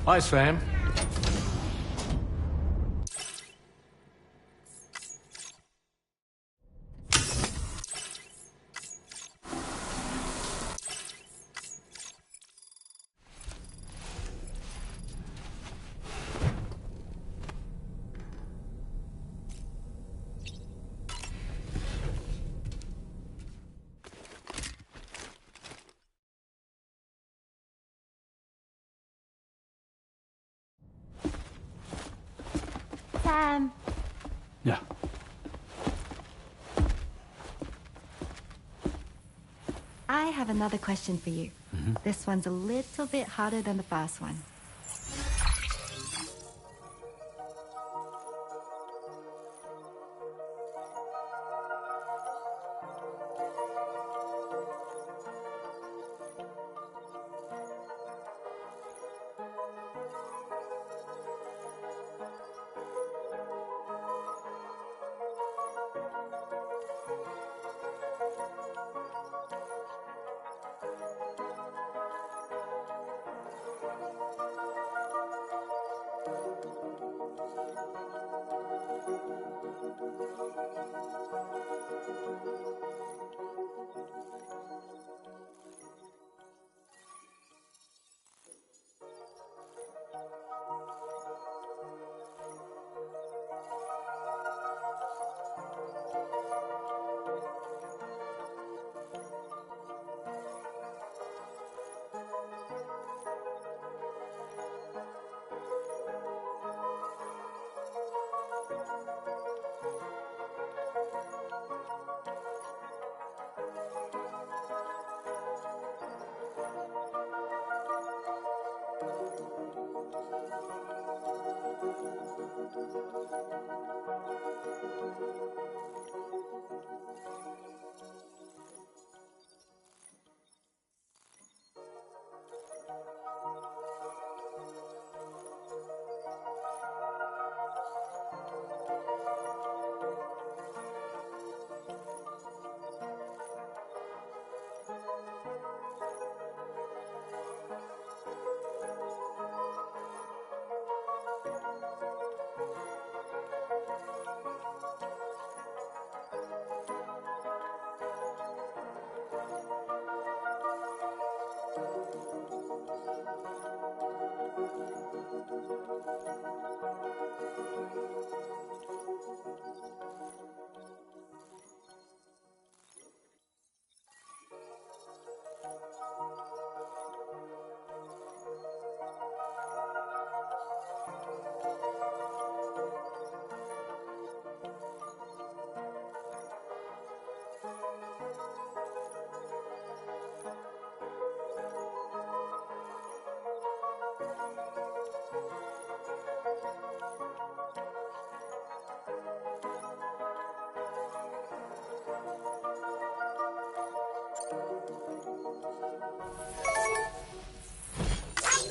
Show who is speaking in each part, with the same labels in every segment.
Speaker 1: Hi, Sam.
Speaker 2: Sam.
Speaker 1: Yeah.
Speaker 2: I have another question for you. This one's a little bit harder than the first one.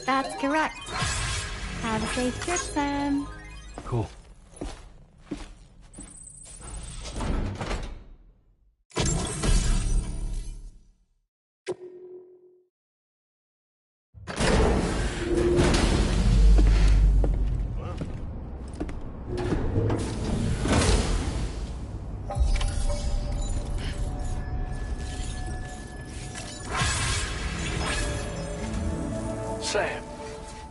Speaker 2: That's correct. Have a safe trip, Sam.
Speaker 1: Cool. Sam,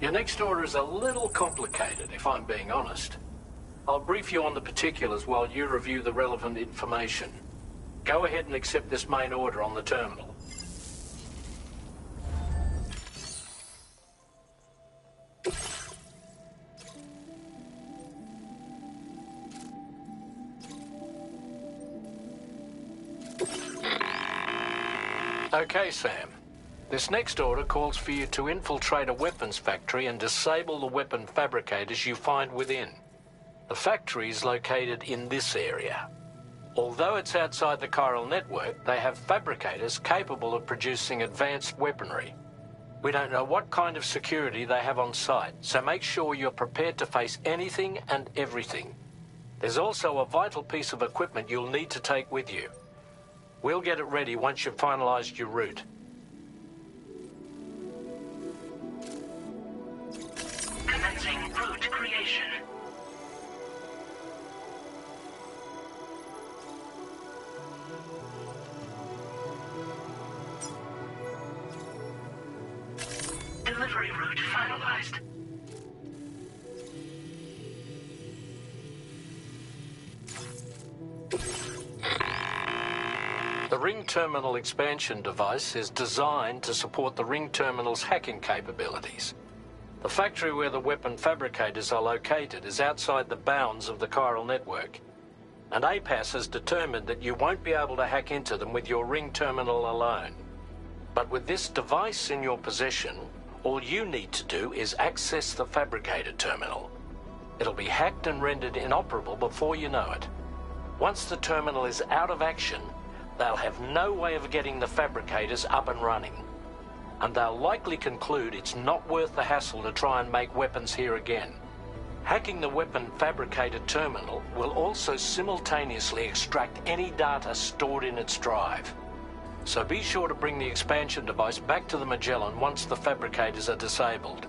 Speaker 1: your next order is a little complicated, if I'm being honest. I'll brief you on the particulars while you review the relevant information. Go ahead and accept this main order on the terminal. Okay, Sam. This next order calls for you to infiltrate a weapons factory and disable the weapon fabricators you find within. The factory is located in this area. Although it's outside the chiral network, they have fabricators capable of producing advanced weaponry. We don't know what kind of security they have on site, so make sure you're prepared to face anything and everything. There's also a vital piece of equipment you'll need to take with you. We'll get it ready once you've finalized your route.
Speaker 3: destination. Delivery route finalized.
Speaker 1: The Ring Terminal expansion device is designed to support the Ring Terminal's hacking capabilities. The factory where the weapon fabricators are located is outside the bounds of the chiral network, and APAS has determined that you won't be able to hack into them with your Ring Terminal alone. But with this device in your possession, all you need to do is access the fabricator terminal. It'll be hacked and rendered inoperable before you know it. Once the terminal is out of action, they'll have no way of getting the fabricators up and running. And they'll likely conclude it's not worth the hassle to try and make weapons here again. Hacking the weapon fabricator terminal will also simultaneously extract any data stored in its drive. So be sure to bring the expansion device back to the Magellan once the fabricators are disabled.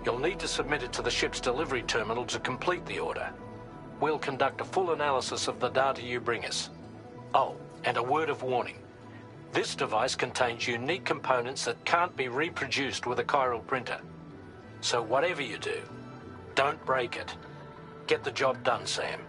Speaker 1: You'll need to submit it to the ship's delivery terminal to complete the order. We'll conduct a full analysis of the data you bring us. Oh, and a word of warning. This device contains unique components that can't be reproduced with a chiral printer. So whatever you do, don't break it. Get the job done, Sam.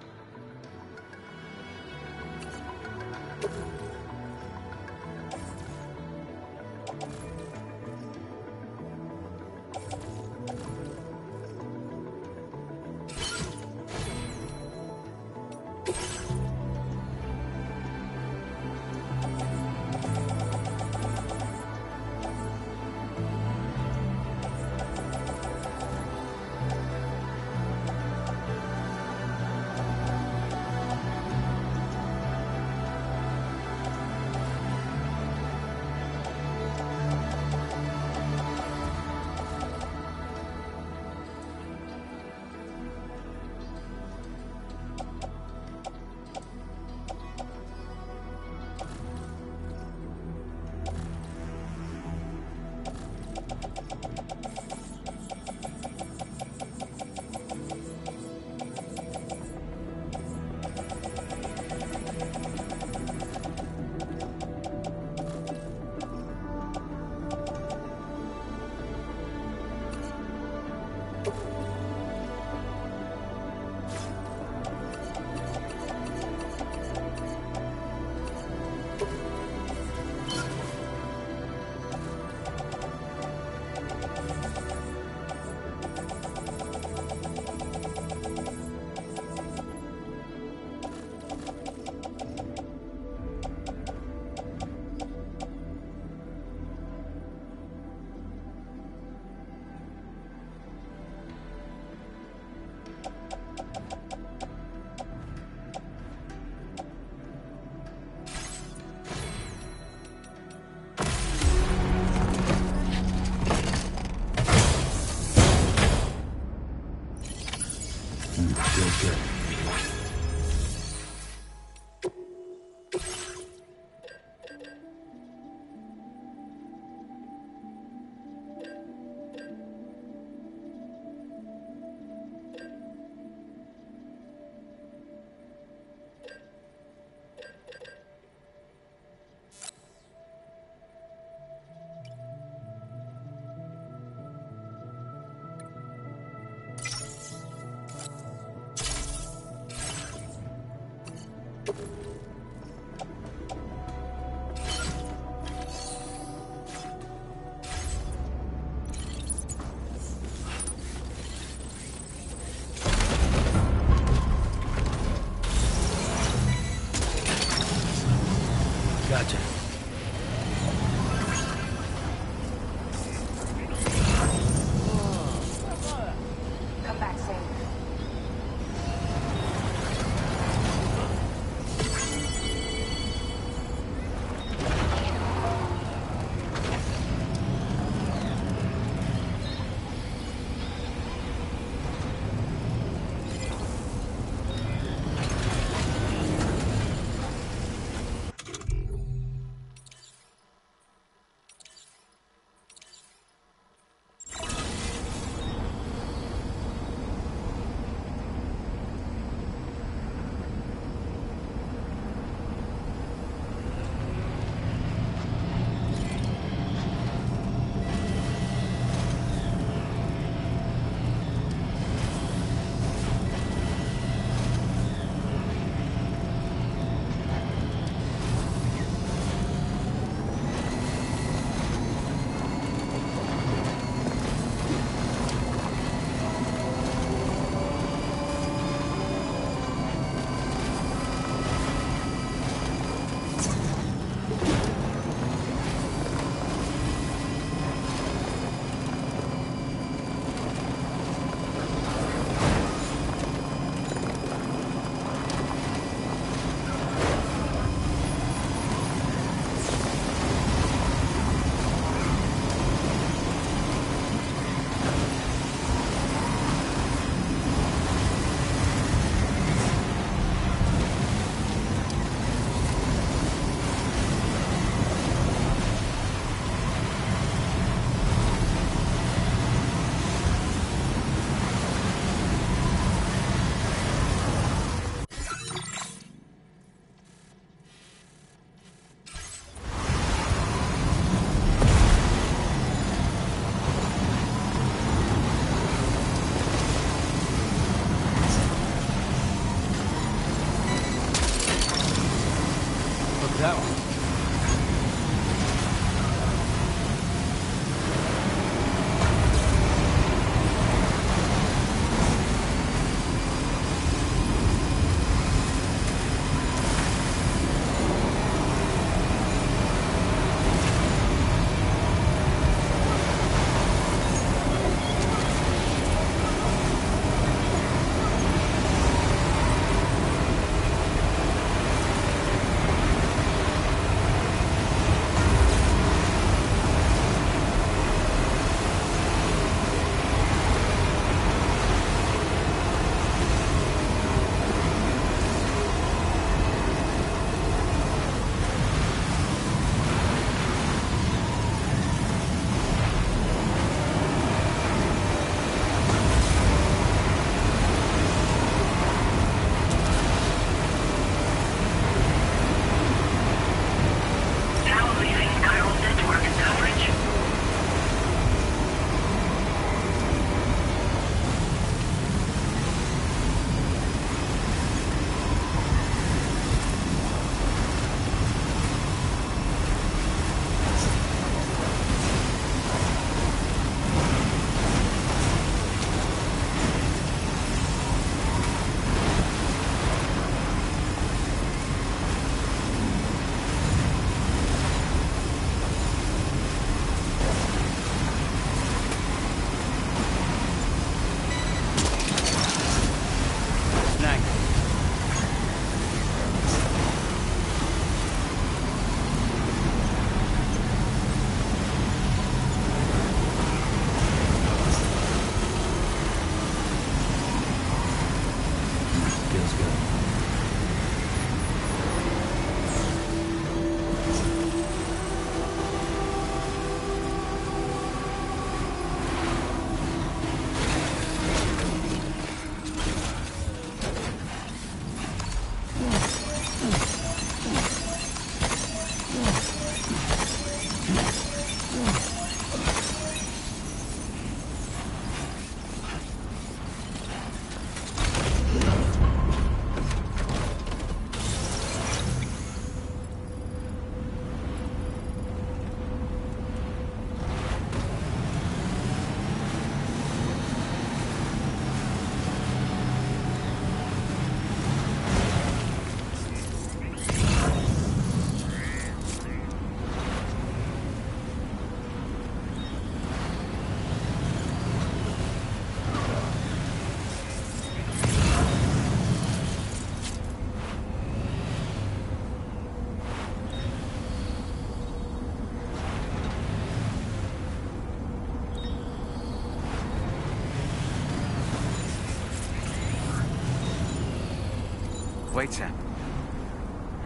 Speaker 4: Wait, Sam.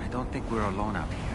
Speaker 4: I don't think we're alone out here.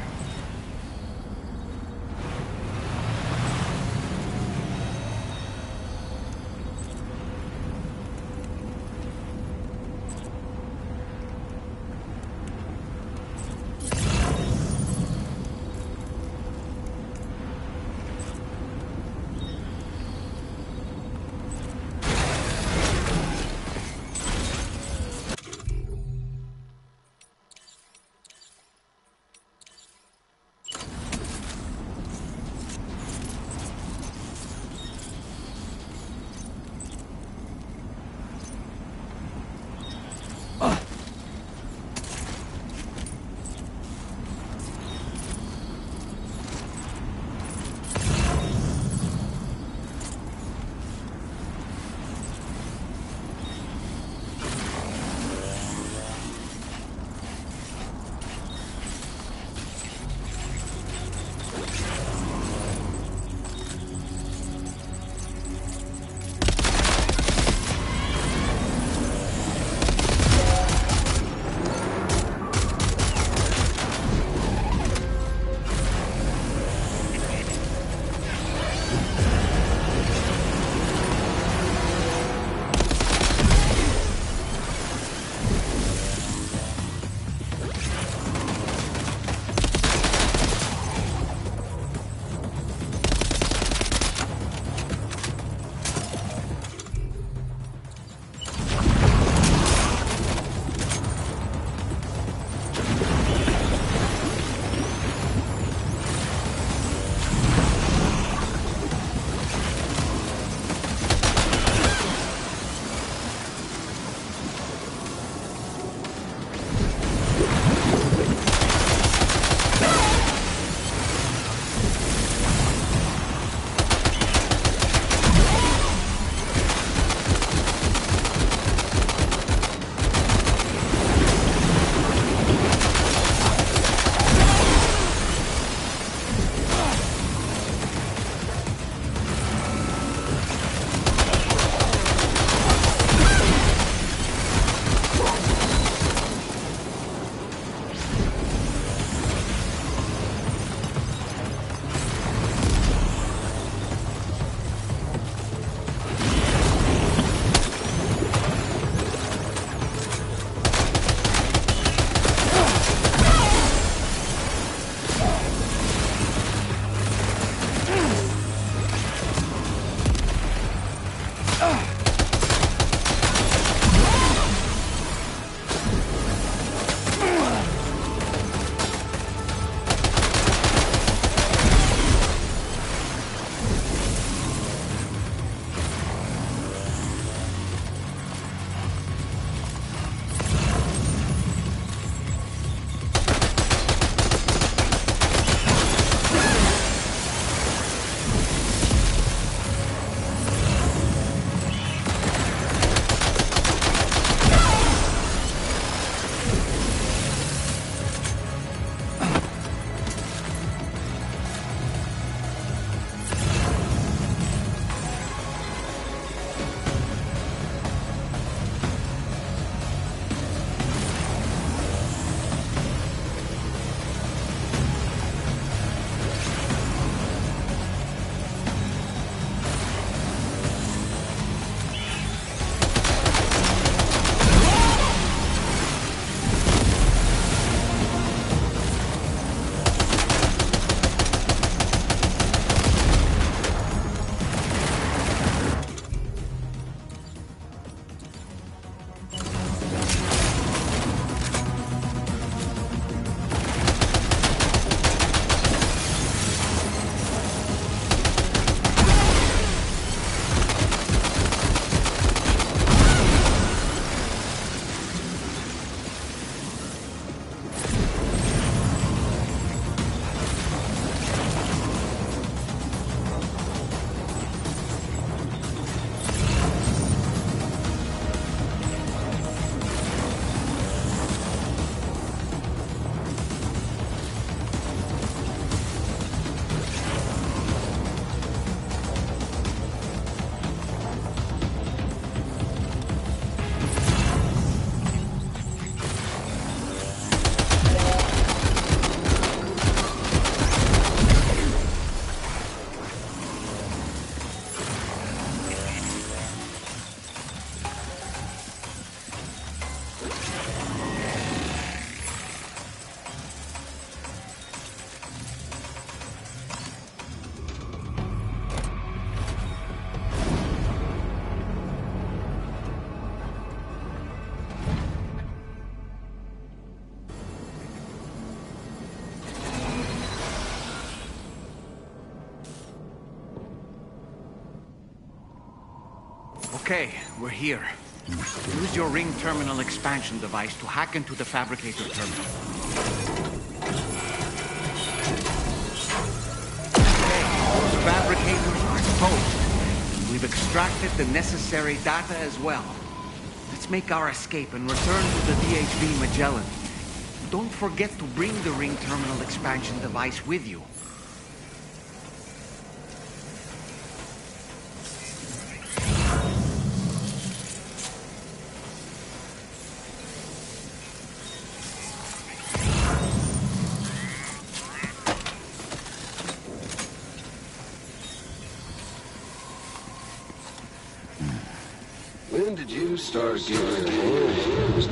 Speaker 4: Okay, we're here. Use your ring terminal expansion device to hack into the fabricator terminal. Okay, those fabricators are exposed. We've extracted the necessary data as well. Let's make our escape and return to the DHB Magellan. Don't forget to bring the ring terminal expansion device with you.
Speaker 5: When did you start giving hands?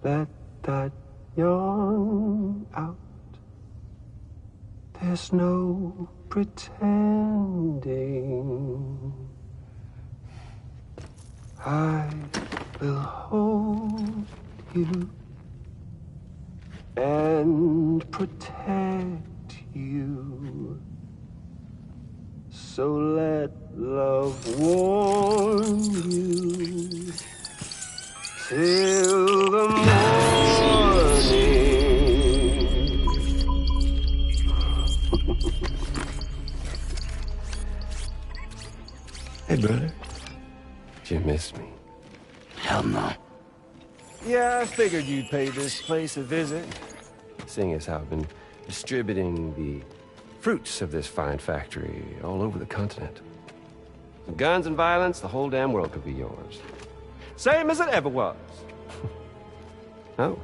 Speaker 6: Let that yawn out. There's no pretending. I will hold you and protect you. So let love warm you till the morning. Hey, brother. Did you miss me?
Speaker 5: Hell no.
Speaker 6: Yeah, I figured you'd pay this place a visit, seeing as how I've been distributing the fruits of this fine factory all over the continent. With guns and violence, the whole damn world could be yours. Same as it ever was. Oh.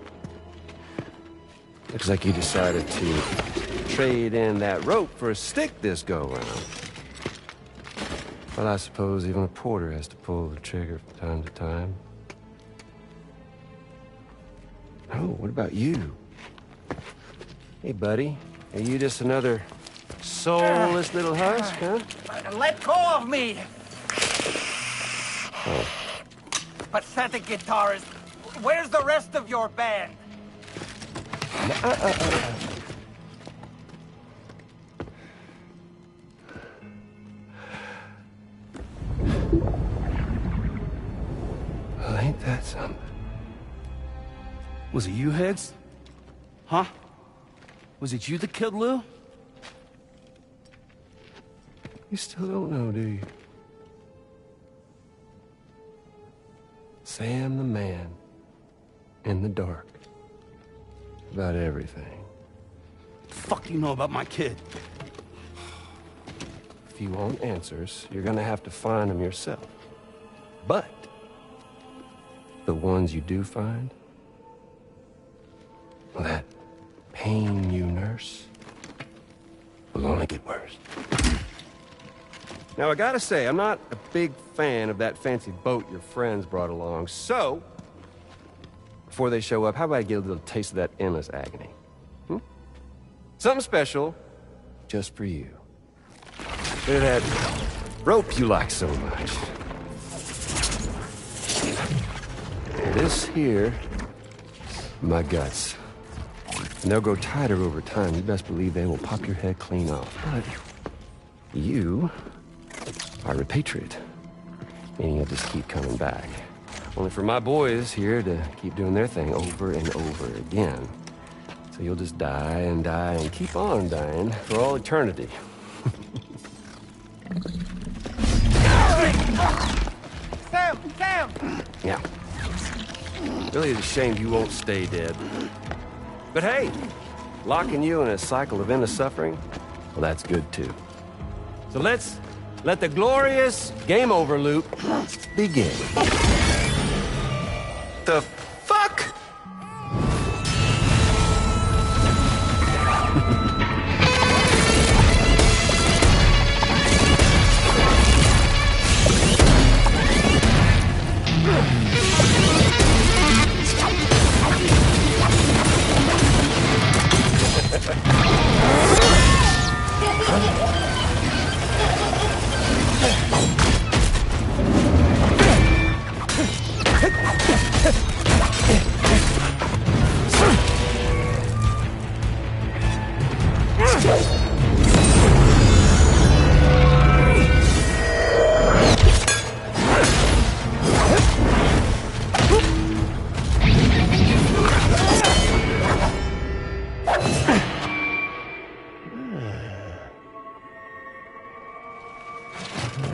Speaker 6: Looks like you decided to trade in that rope for a stick this go-around. Well, I suppose even a porter has to pull the trigger from time to time. Oh, what about you? Hey, buddy. Are you just another soulless little husk, huh?
Speaker 4: Let go of me!
Speaker 6: Oh.
Speaker 4: Pathetic guitarist. Where's the rest of your band?
Speaker 6: Well, ain't that something?
Speaker 7: Was it you, Higgs? Huh? Was it you that killed Lou?
Speaker 6: You still don't know, do you? Sam the man. In the dark. About everything.
Speaker 7: What the fuck do you know about my kid?
Speaker 6: If you want answers, you're gonna have to find them yourself. But the ones you do find, well, that pain you nurse will only get worse. Now, I gotta say, I'm not a big fan of that fancy boat your friends brought along, so before they show up, how about I get a little taste of that endless agony? Something special just for you. Look at that rope you like so much. This here, my guts. And they'll grow tighter over time. You best believe they will pop your head clean off. But you are repatriate, meaning you'll just keep coming back. Only for my boys here to keep doing their thing over and over again. So you'll just die and die and keep on dying for all eternity.
Speaker 4: Sam! Sam!
Speaker 6: Yeah. Really is a shame you won't stay dead. But hey, locking you in a cycle of endless suffering, well, that's good too. So let's let the glorious game over loop begin. The fuck?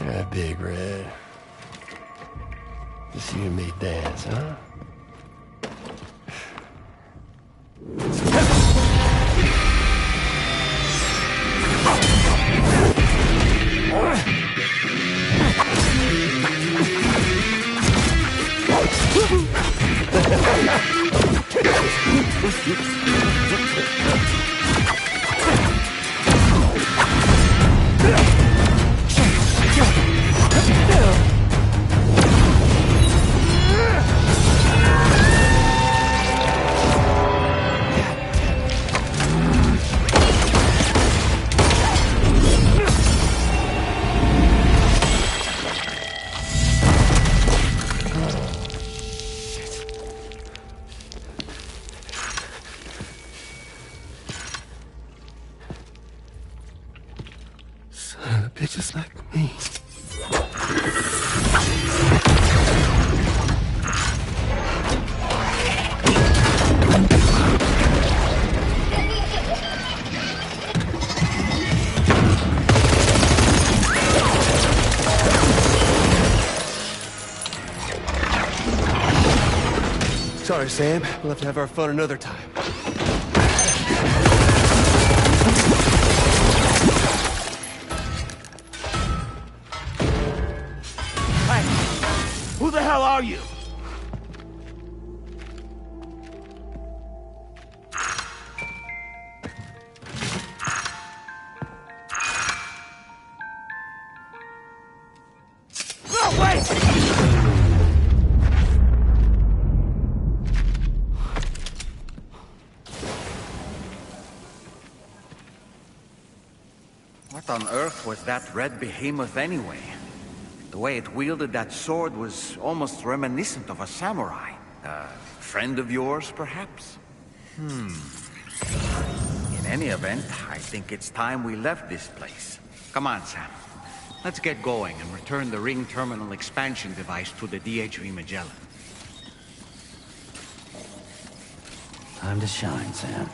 Speaker 8: Yeah, Big Red. Just you and me dance, huh? Son of a bitch, just like me. Sorry, Sam. We'll have to have our fun another time.
Speaker 7: Who the hell are you? No, wait!
Speaker 4: What on earth was that red behemoth anyway? The way it wielded that sword was almost reminiscent of a samurai. A friend of yours, perhaps? In any event, I think it's time we left this place. Come on, Sam. Let's get going and return the ring terminal expansion device to the DHV Magellan.
Speaker 5: Time to shine, Sam.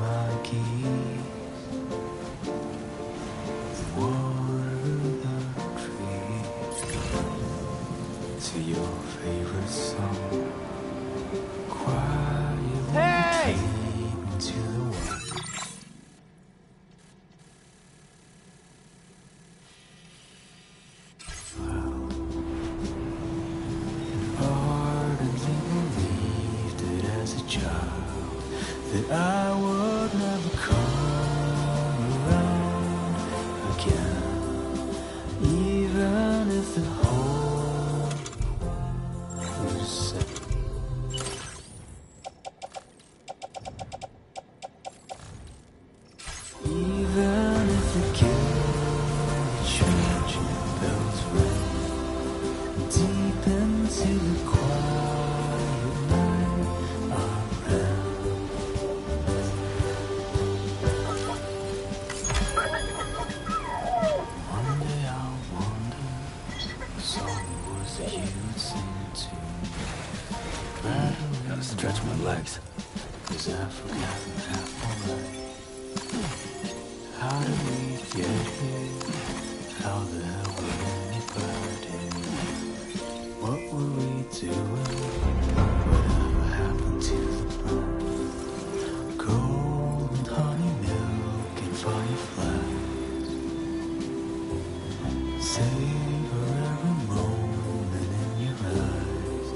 Speaker 9: my keys. Water the trees to your favorite song. Quietly came into the world. Ardently believed it as a child that I would never come around again, even if the whole world was set. Even if the guild church bells ring deep into the quiet night I ran. One day I'll wander, the song was that you'd sing to me.
Speaker 5: Gotta stretch my legs.
Speaker 9: 'Cause I forgot half already. How did we get here? How the hell were anybody? What were we doing? Whatever happened to the plan? Gold, honey, milk, and fireflies. Savor every moment in your eyes.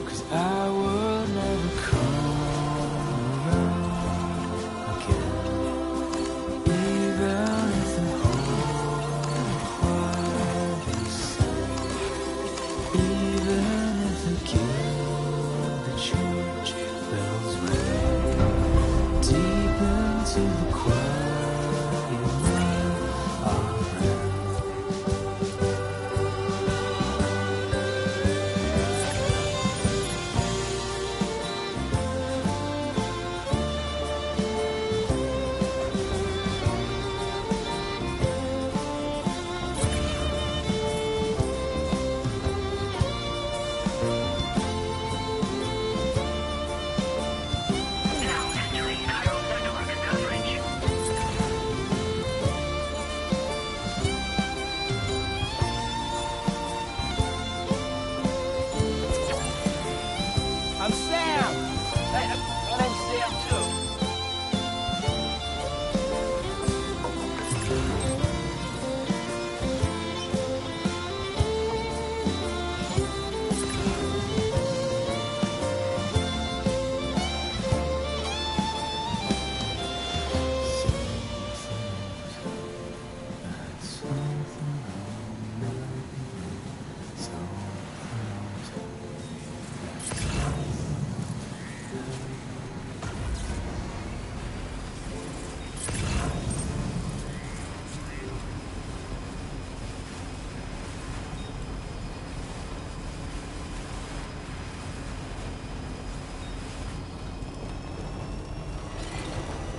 Speaker 9: 'Cause I will never come around again. Even if the whole world is sad. Even if the guild, the church bells ring deep into the quiet night I ran.
Speaker 3: Now entering neural network coverage.
Speaker 7: I'm Sam! Hey, my name's Sam, too.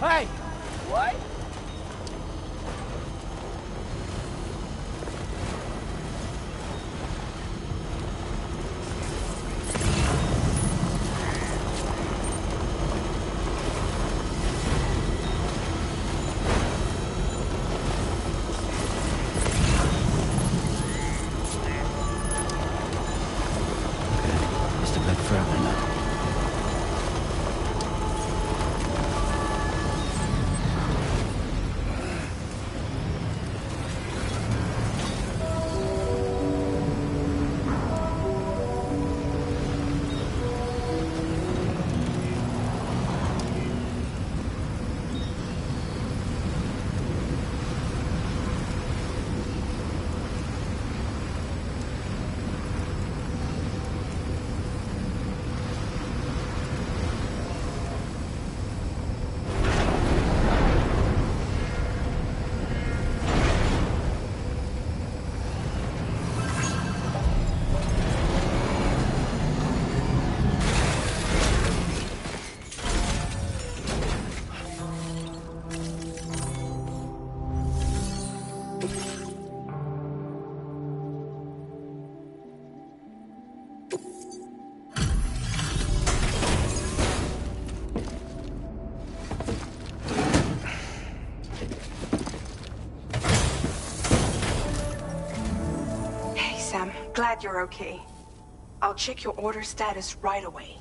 Speaker 7: Hey! What?
Speaker 5: Just a bit further now.
Speaker 10: Glad you're okay. I'll check your order status right away.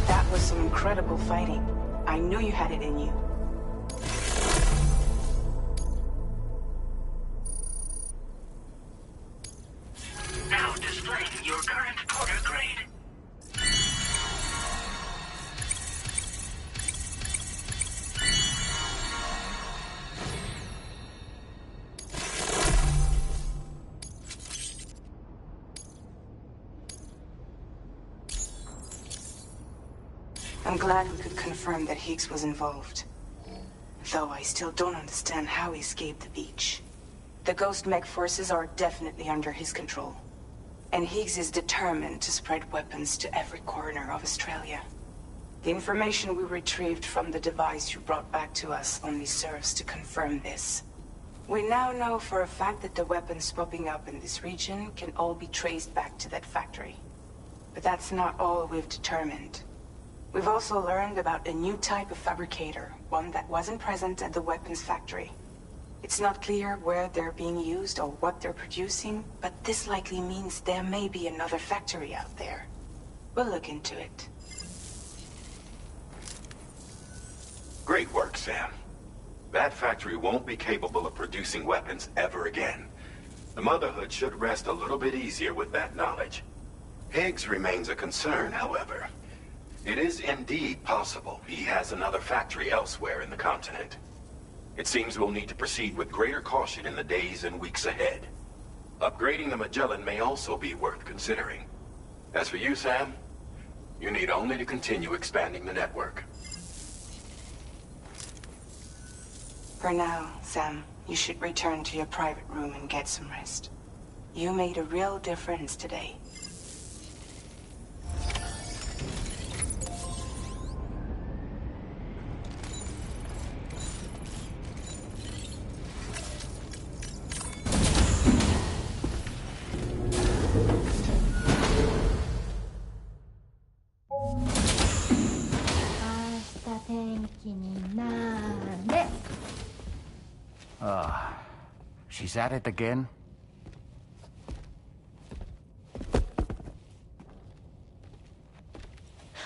Speaker 10: That was some incredible fighting. I knew you had it in you.
Speaker 3: Now displaying your current order grade.
Speaker 10: I'm glad we could confirm that Higgs was involved. Though I still don't understand how he escaped the beach. The Ghost Mech forces are definitely under his control. And Higgs is determined to spread weapons to every corner of Australia. The information we retrieved from the device you brought back to us only serves to confirm this. We now know for a fact that the weapons popping up in this region can all be traced back to that factory. But that's not all we've determined. We've also learned about a new type of fabricator, one that wasn't present at the weapons factory. It's not clear where they're being used or what they're producing, but this likely means there may be another factory out there. We'll look into it.
Speaker 11: Great work, Sam. That factory won't be capable of producing weapons ever again. The Motherhood should rest a little bit easier with that knowledge. Higgs remains a concern, however. It is indeed possible he has another factory elsewhere in the continent. It seems we'll need to proceed with greater caution in the days and weeks ahead. Upgrading the Magellan may also be worth considering. As for you, Sam, you need only to continue expanding the network.
Speaker 10: For now, Sam, you should return to your private room and get some rest. You made a real difference today.
Speaker 4: She's at it again?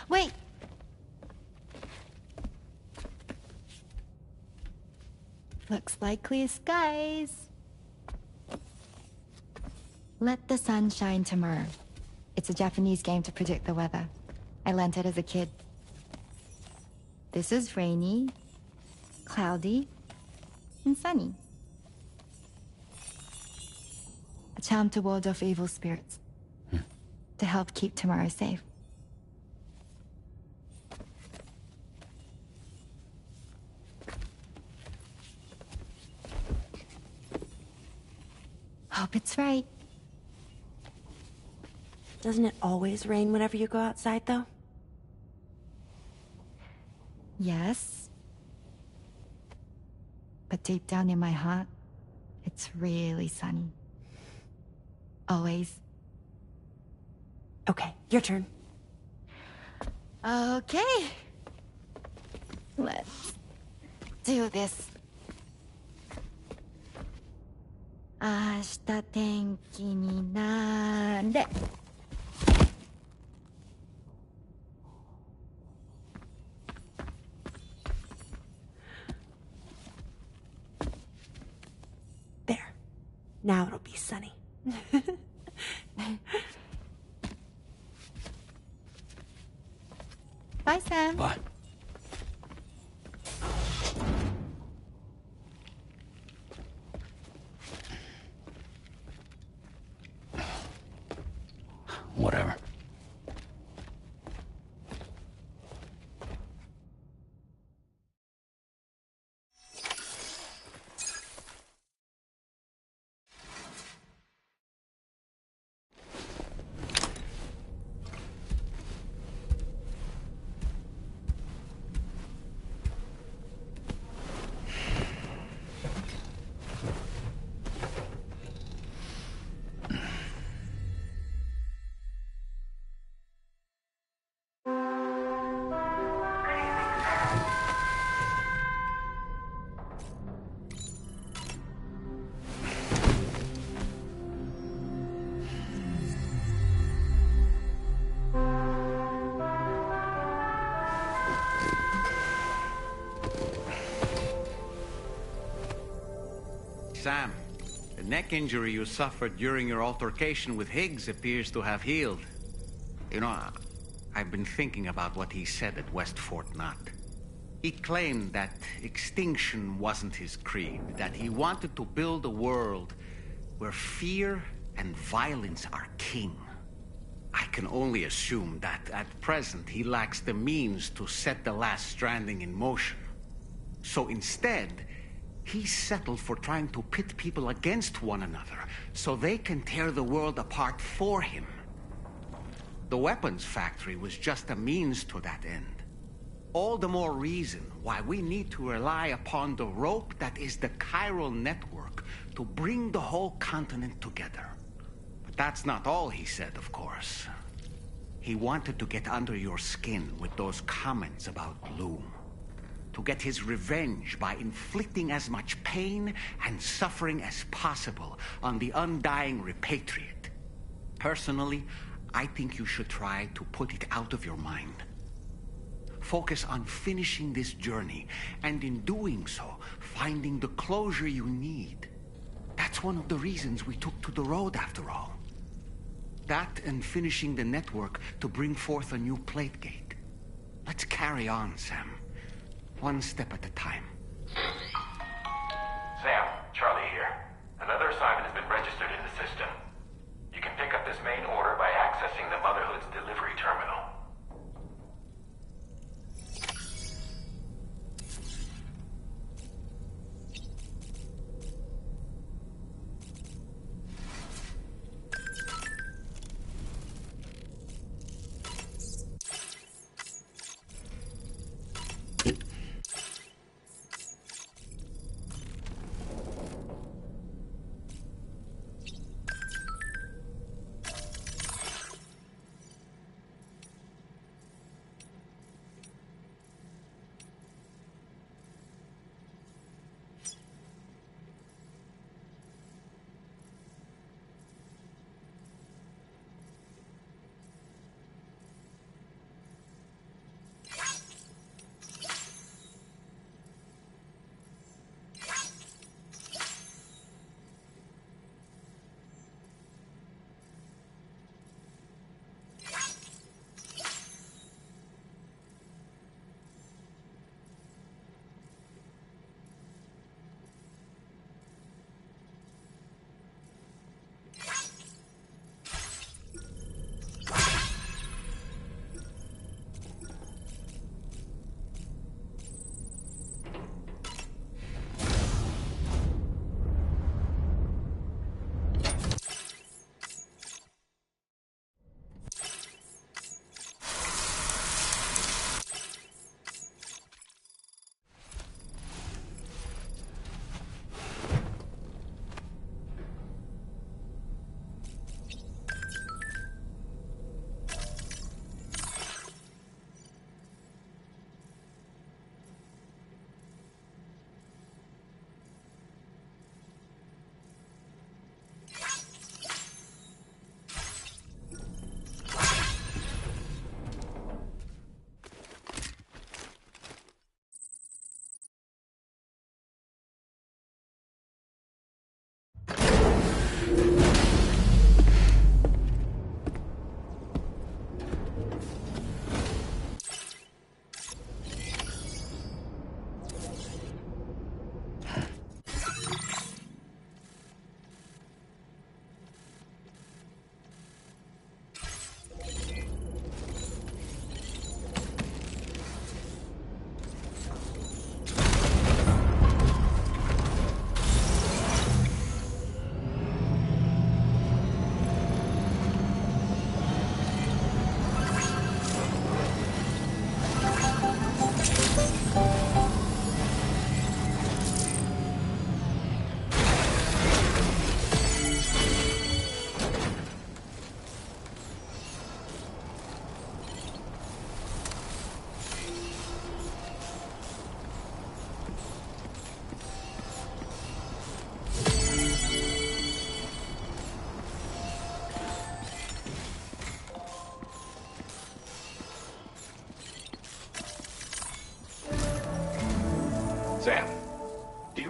Speaker 2: Wait! Looks like clear skies. Let the sun shine tomorrow. It's a Japanese game to predict the weather. I learned it as a kid. This is rainy, cloudy, and sunny. A charm to ward off evil spirits. To help keep tomorrow safe. Hope it's right.
Speaker 12: Doesn't it always rain whenever you go outside, though?
Speaker 2: Yes. But deep down in my heart, it's really sunny. Always.
Speaker 12: Okay, your turn.
Speaker 2: Okay. Let's do this. 明日天気になれ。
Speaker 12: There. Now it'll be sunny.
Speaker 2: Bye, Sam.
Speaker 5: Bye. Whatever.
Speaker 4: Sam, the neck injury you suffered during your altercation with Higgs appears to have healed. You know, I've been thinking about what he said at West Fort Knot. He claimed that extinction wasn't his creed, that he wanted to build a world where fear and violence are king. I can only assume that at present he lacks the means to set the last Stranding in motion. So instead, he settled for trying to pit people against one another so they can tear the world apart for him. The weapons factory was just a means to that end. All the more reason why we need to rely upon the rope that is the chiral network to bring the whole continent together. But that's not all he said, of course. He wanted to get under your skin with those comments about Bloom. To get his revenge by inflicting as much pain and suffering as possible on the undying repatriate. Personally, I think you should try to put it out of your mind. Focus on finishing this journey, and in doing so, finding the closure you need. That's one of the reasons we took to the road, after all. That and finishing the network to bring forth a new plate gate. Let's carry on, Sam. One step at a time.
Speaker 11: Sam, Charlie here. Another assignment has been registered in the system. You can pick up this main order by accessing the Motherhood's delivery terminal.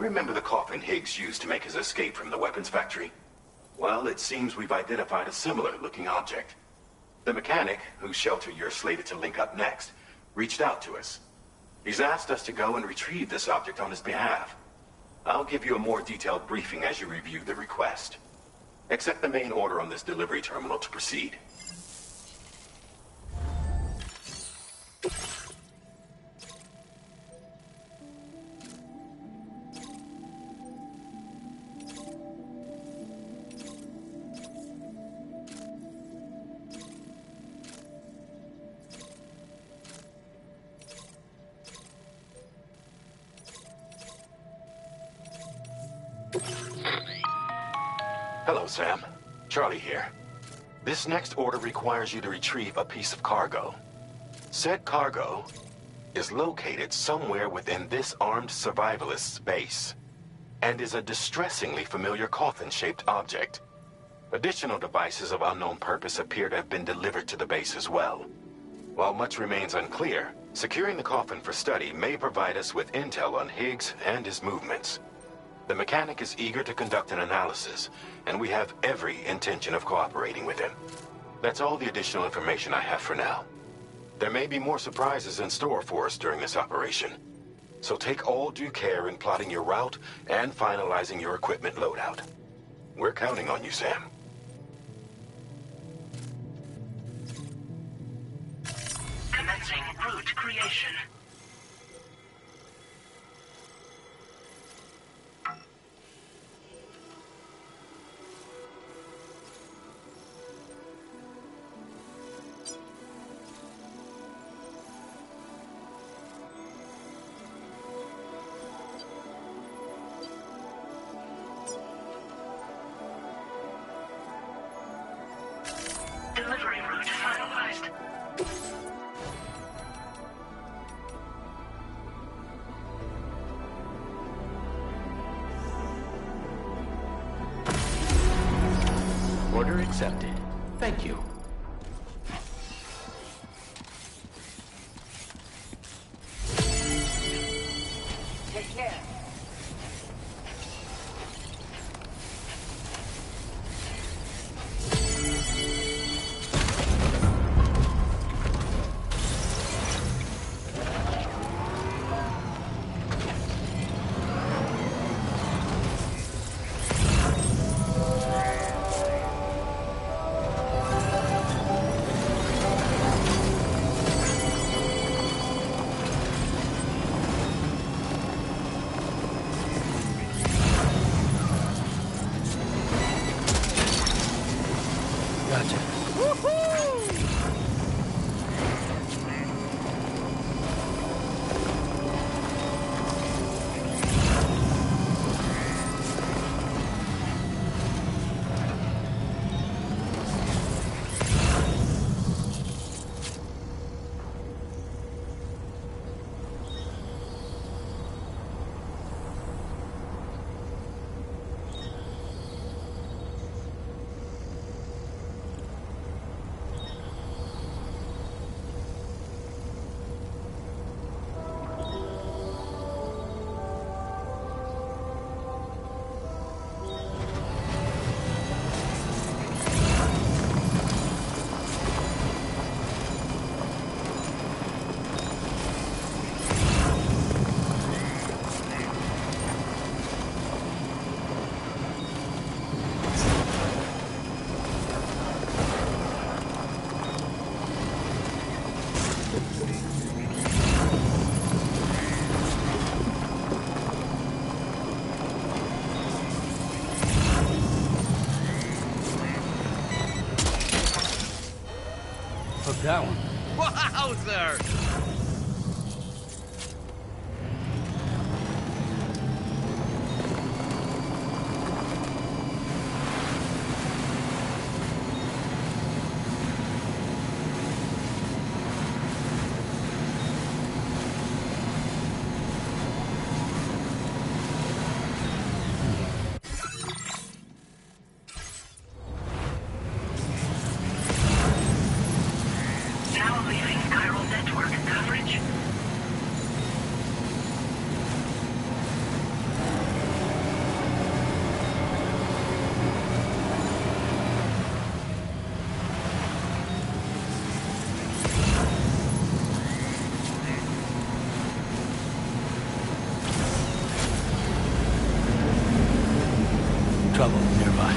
Speaker 11: You remember the coffin Higgs used to make his escape from the weapons factory? Well, it seems we've identified a similar-looking object. The mechanic, whose shelter you're slated to link up next, reached out to us. He's asked us to go and retrieve this object on his behalf. I'll give you a more detailed briefing as you review the request. Accept the main order on this delivery terminal to proceed. Hello, Sam. Charlie here. This next order requires you to retrieve a piece of cargo. Said cargo is located somewhere within this armed survivalist's base, and is a distressingly familiar coffin-shaped object. Additional devices of unknown purpose appear to have been delivered to the base as well. While much remains unclear, securing the coffin for study may provide us with intel on Higgs and his movements. The mechanic is eager to conduct an analysis, and we have every intention of cooperating with him. That's all the additional information I have for now. There may be more surprises in store for us during this operation, so take all due care in plotting your route and finalizing your equipment loadout. We're counting on you, Sam.
Speaker 3: Commencing route creation. Delivery route finalized.
Speaker 9: Order accepted. Thank you.
Speaker 10: Take care.
Speaker 7: That one.
Speaker 4: Wowzer!
Speaker 3: Now leaving chiral network coverage.
Speaker 5: trouble nearby.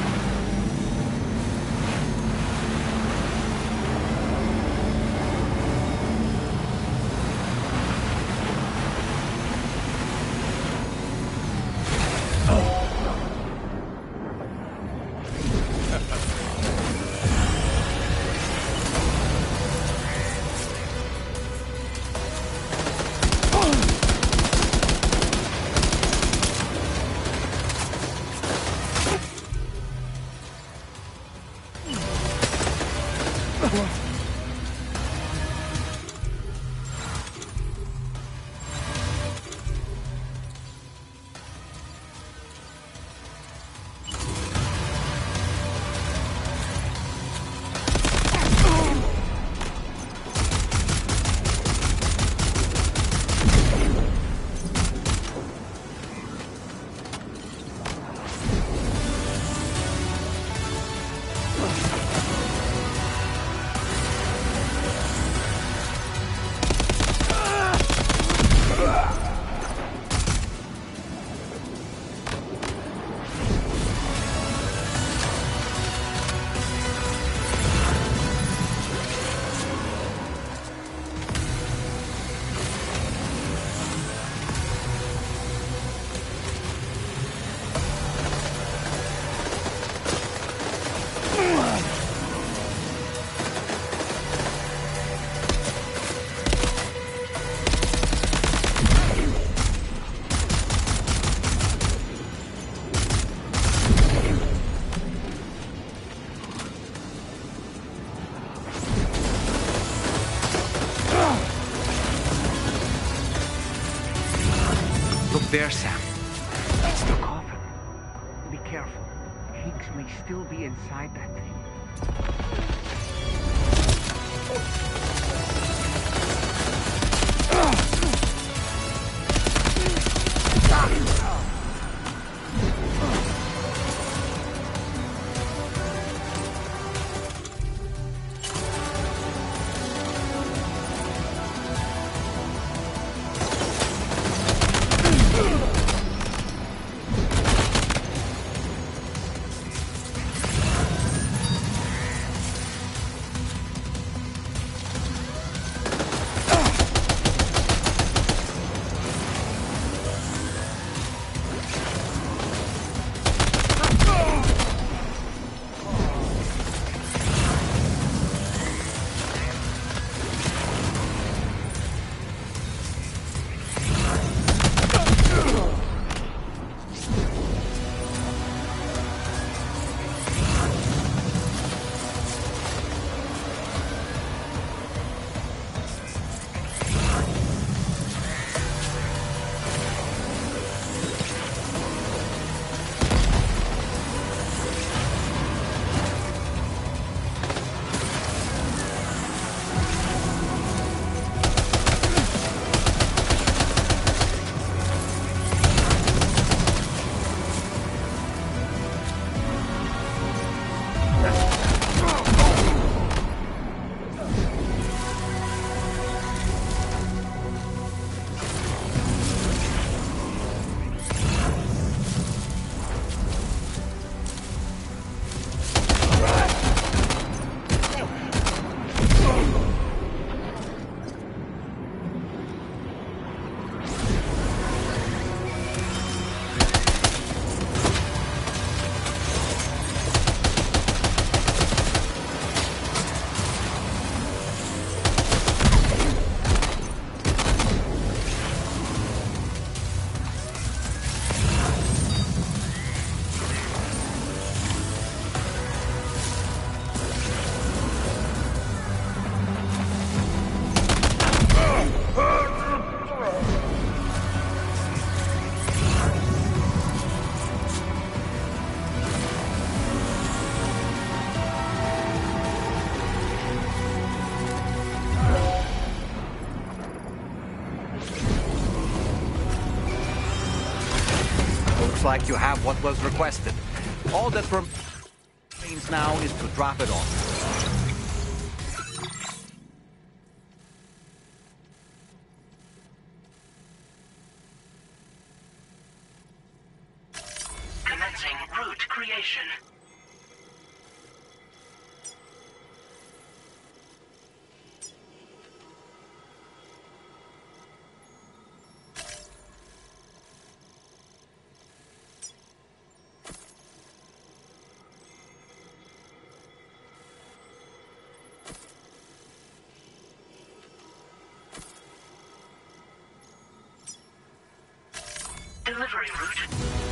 Speaker 4: There, Sam. It's the coffin. Be careful. Higgs may still be inside that thing. Looks like you have what was requested. All that remains now is to drop it off.
Speaker 3: Commencing route creation. creation. Delivery route.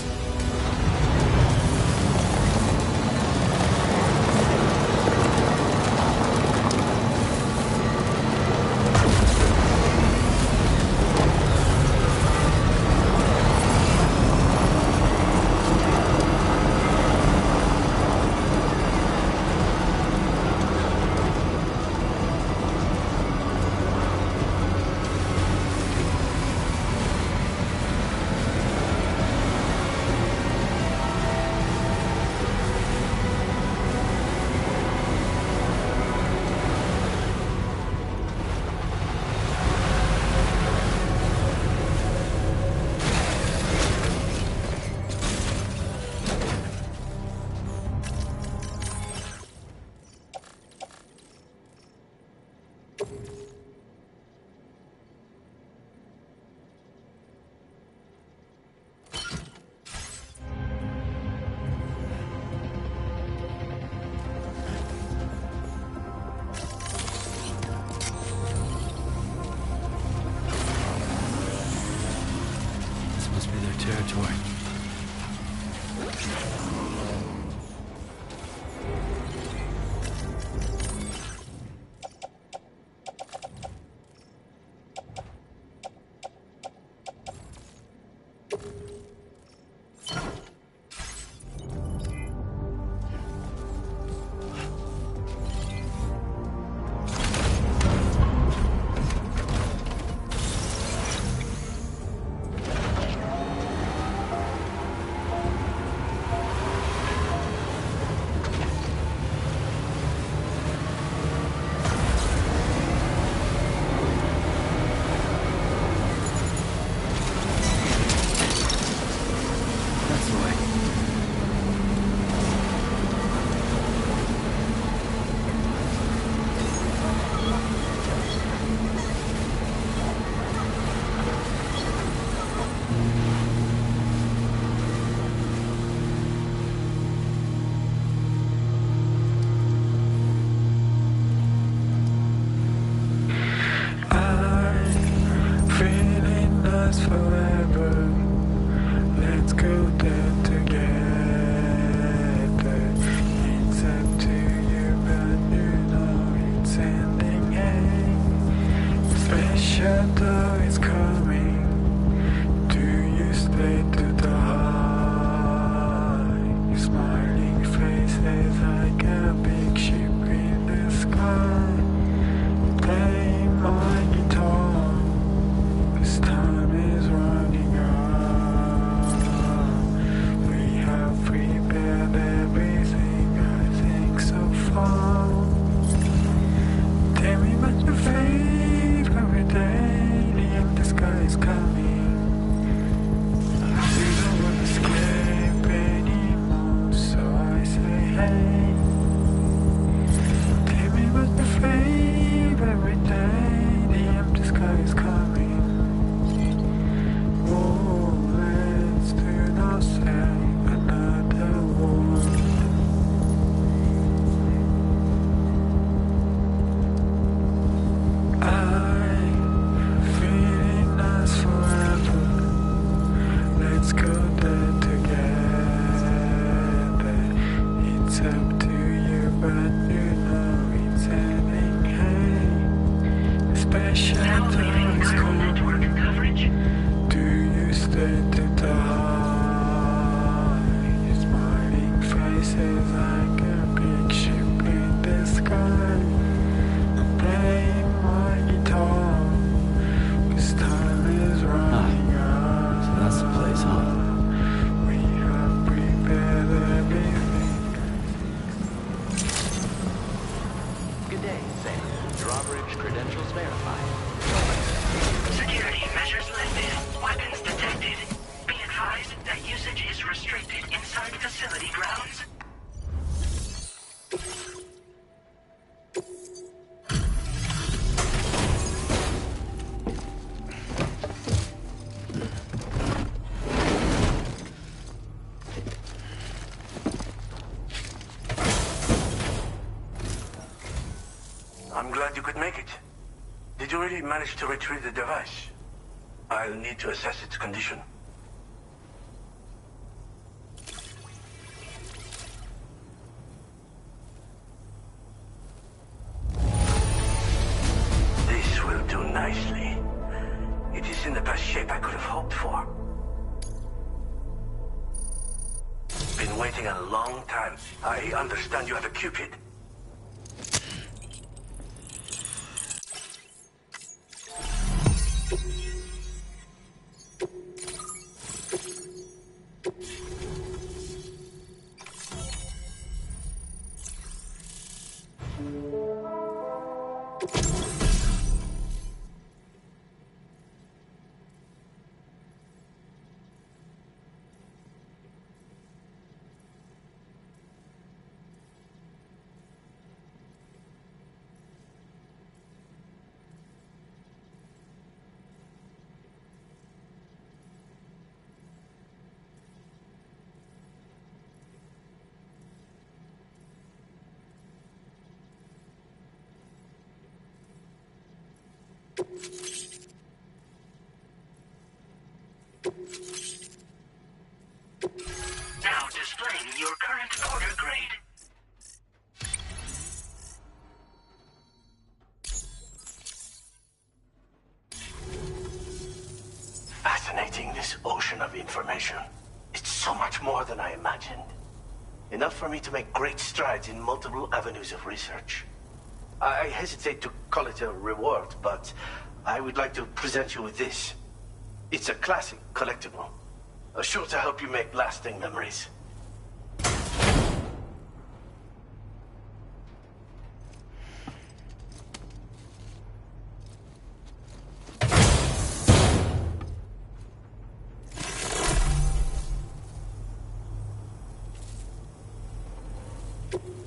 Speaker 5: Territory. Security measures lifted. Weapons detected. Be advised that usage is restricted inside facility grounds.
Speaker 13: I'm glad you could make it. Did you really manage to retrieve the device? I'll need to assess its condition. This will do nicely. It is in the best shape I could have hoped for. Been waiting a long time. I understand you have a Cupid.
Speaker 3: Now displaying your current order grade.
Speaker 13: Fascinating, this ocean of information. It's so much more than I imagined. Enough for me to make great strides in multiple avenues of research. I hesitate to call it a reward, but I would like to present you with this. It's a classic collectible, sure to help you make lasting memories.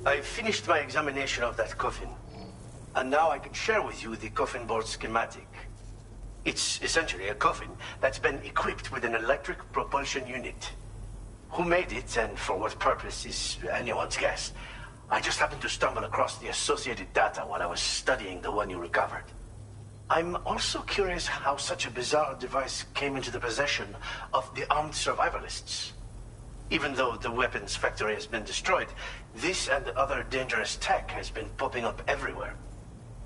Speaker 13: I finished my examination of that coffin, and now I can share with you the coffin board schematic. It's essentially a coffin that's been equipped with an electric propulsion unit. Who made it and for what purpose is anyone's guess. I just happened to stumble across the associated data while I was studying the one you recovered. I'm also curious how such a bizarre device came into the possession of the armed survivalists. Even though the weapons factory has been destroyed, this and other dangerous tech has been popping up everywhere.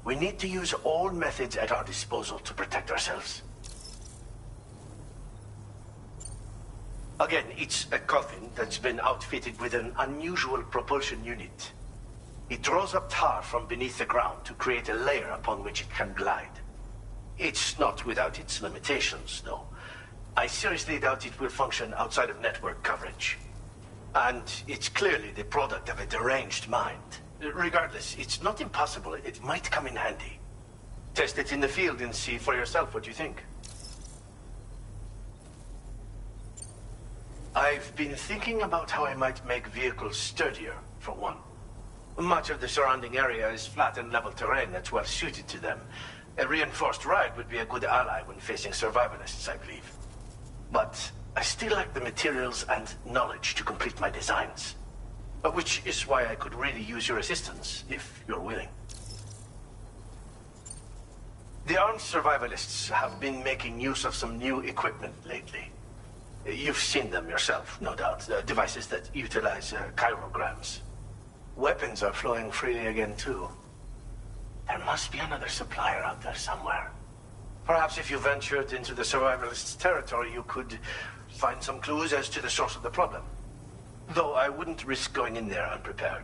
Speaker 13: We need to use all methods at our disposal to protect ourselves. Again, it's a coffin that's been outfitted with an unusual propulsion unit. It draws up tar from beneath the ground to create a layer upon which it can glide. It's not without its limitations, though. I seriously doubt it will function outside of network coverage. And it's clearly the product of a deranged mind. Regardless, it's not impossible. It might come in handy. Test it in the field and see for yourself what you think. I've been thinking about how I might make vehicles sturdier, for one. Much of the surrounding area is flat and level terrain that's well suited to them. A reinforced ride would be a good ally when facing survivalists, I believe. But I still lack the materials and knowledge to complete my designs. Which is why I could really use your assistance, if you're willing. The armed survivalists have been making use of some new equipment lately. You've seen them yourself, no doubt. Devices that utilize chirograms. Weapons are flowing freely again, too. There must be another supplier out there somewhere. Perhaps if you ventured into the survivalists' territory, you could find some clues as to the source of the problem. Though I wouldn't risk going in there unprepared.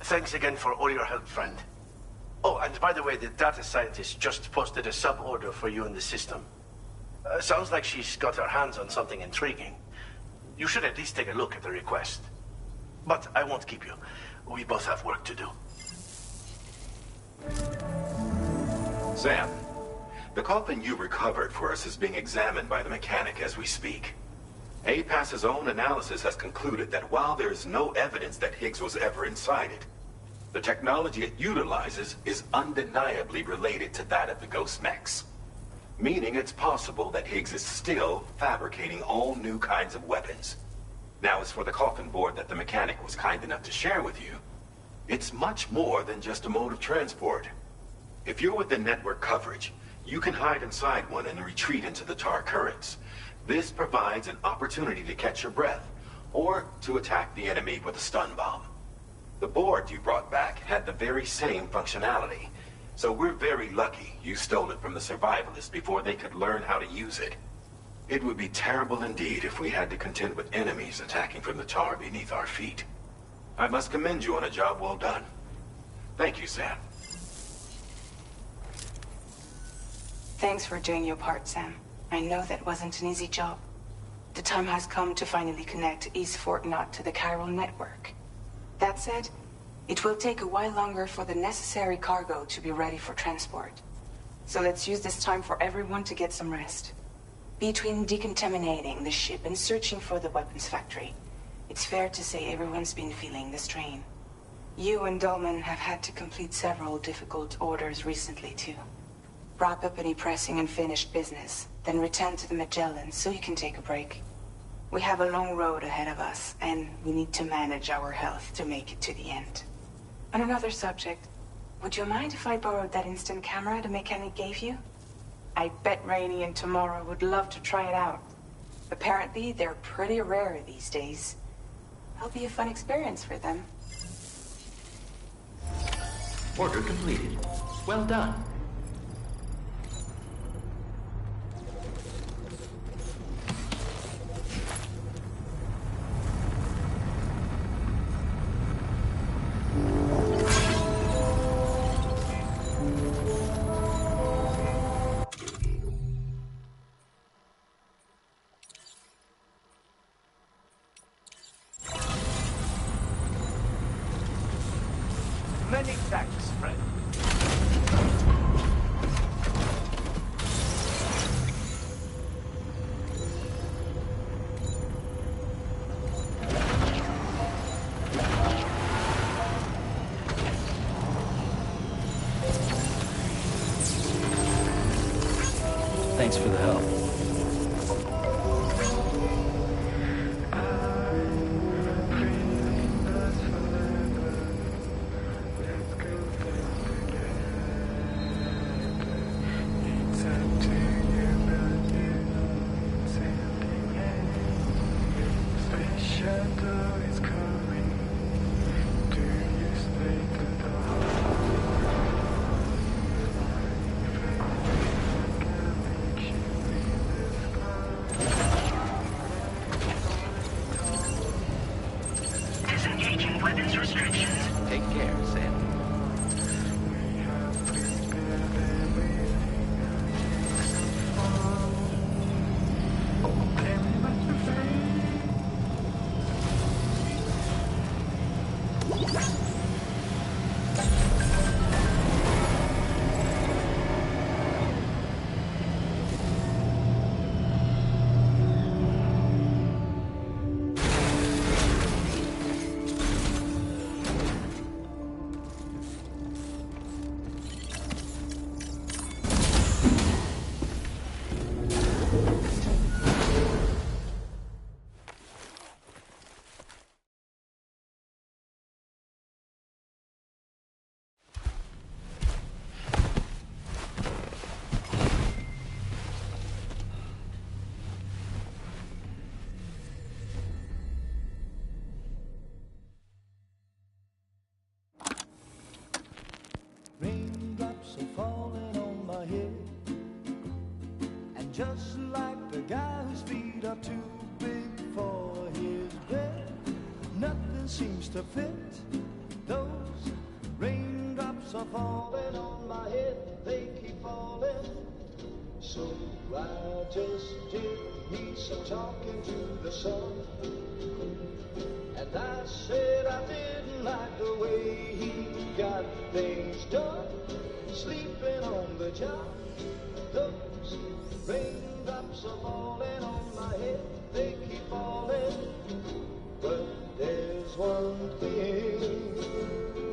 Speaker 13: Thanks again for all your help, friend. Oh, and by the way, the data scientist just posted a sub-order for you in the system. Sounds like she's got her hands on something intriguing. You should at least take a look at the request. But I won't keep you. We both have work to do.
Speaker 11: Sam, the coffin you recovered for us is being examined by the mechanic as we speak. APAS's own analysis has concluded that while there is no evidence that Higgs was ever inside it, the technology it utilizes is undeniably related to that of the Ghost Mechs. Meaning it's possible that Higgs is still fabricating all new kinds of weapons. Now, as for the coffin board that the mechanic was kind enough to share with you, It's much more than just a mode of transport. If you're within network coverage, you can hide inside one and retreat into the tar currents. This provides an opportunity to catch your breath, or to attack the enemy with a stun bomb. The board you brought back had the very same functionality, so we're very lucky you stole it from the survivalists before they could learn how to use it. It would be terrible indeed if we had to contend with enemies attacking from the tar beneath our feet. I must commend you on a job well done. Thank you, Sam.
Speaker 10: Thanks for doing your part, Sam. I know that wasn't an easy job. The time has come to finally connect East Fort Knot to the chiral network. That said, it will take a while longer for the necessary cargo to be ready for transport. So let's use this time for everyone to get some rest. Between decontaminating the ship and searching for the weapons factory, it's fair to say everyone's been feeling the strain. You and Dolman have had to complete several difficult orders recently, too. Wrap up any pressing and finished business, then return to the Magellan so you can take a break. We have a long road ahead of us, and we need to manage our health to make it to the end. On another subject, would you mind if I borrowed that instant camera the mechanic gave you? I bet Rainey and Tamara would love to try it out. Apparently, they're pretty rare these days. It'll be a fun experience for them.
Speaker 14: Order completed. Well done.
Speaker 13: Many thanks, friend.
Speaker 5: Thanks for the help.
Speaker 3: Disengaging weapons restrictions.
Speaker 14: Take care, Sam.
Speaker 15: Raindrops are falling on my head, and just like the guy whose feet are too big for his bed, nothing seems to fit. Those raindrops are falling on my head, they keep falling. So I just did me some talking to the sun, and I said I didn't like the way he got things done, sleeping on the job. Those raindrops are falling on my head, they keep falling. But there's one thing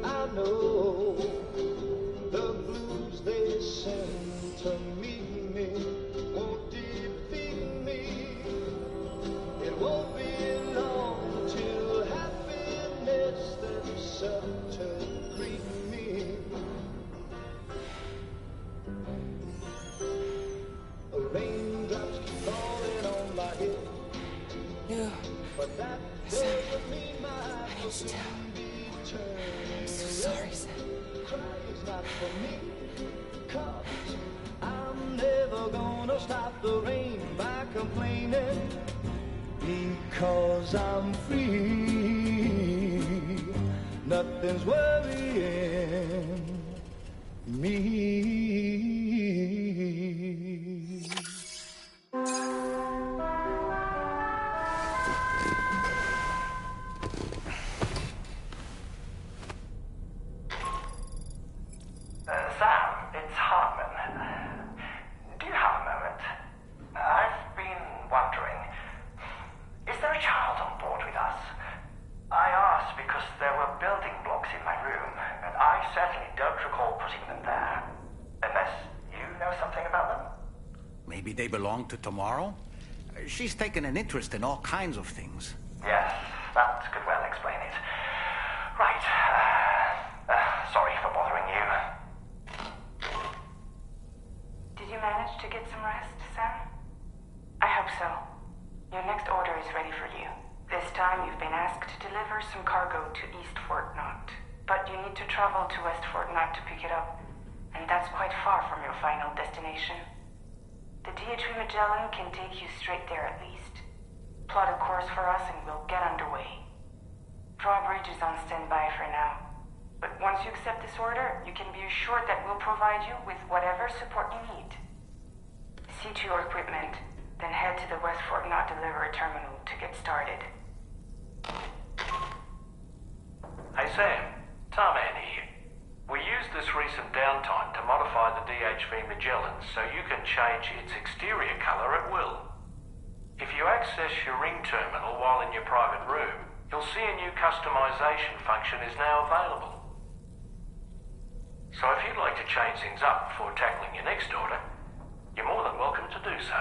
Speaker 15: I know, the blues they send to meet me won't defeat me. It won't be long till happiness themselves turns not for me. 'Cause I'm never gonna stop the rain by complaining. Because I'm free, nothing's worrying me.
Speaker 16: Sam, it's Hartman. Do you have a moment? I've been wondering, is there a child on board with us? I asked because there were building blocks in my room, and I certainly don't recall putting them there. Unless you know something about them?
Speaker 4: Maybe they belong to Tomorrow? She's taken an interest in all kinds of things.
Speaker 16: Yes, that could well explain it. Right. Sorry for bothering you.
Speaker 10: Did you manage to get some rest, Sam? I hope so. Your next order is ready for you. This time you've been asked to deliver some cargo to East Fort Knott. But you need to travel to West Fort Knott to pick it up. And that's quite far from your final destination. The DHV Magellan can take you straight there at least. Plot a course for us and we'll get underway. Drawbridge is on standby for now. But once you accept this order, you can be assured that we'll provide you with whatever support you need. See to your equipment, then head to the West Fort Knott delivery terminal to get started.
Speaker 1: Hey Sam, Tarman here. We used this recent downtime to modify the DHV Magellan so you can change its exterior colour at will. If you access your ring terminal while in your private room, you'll see a new customization function is now available. So if you'd like to change things up before tackling your next order, you're more than welcome to do so.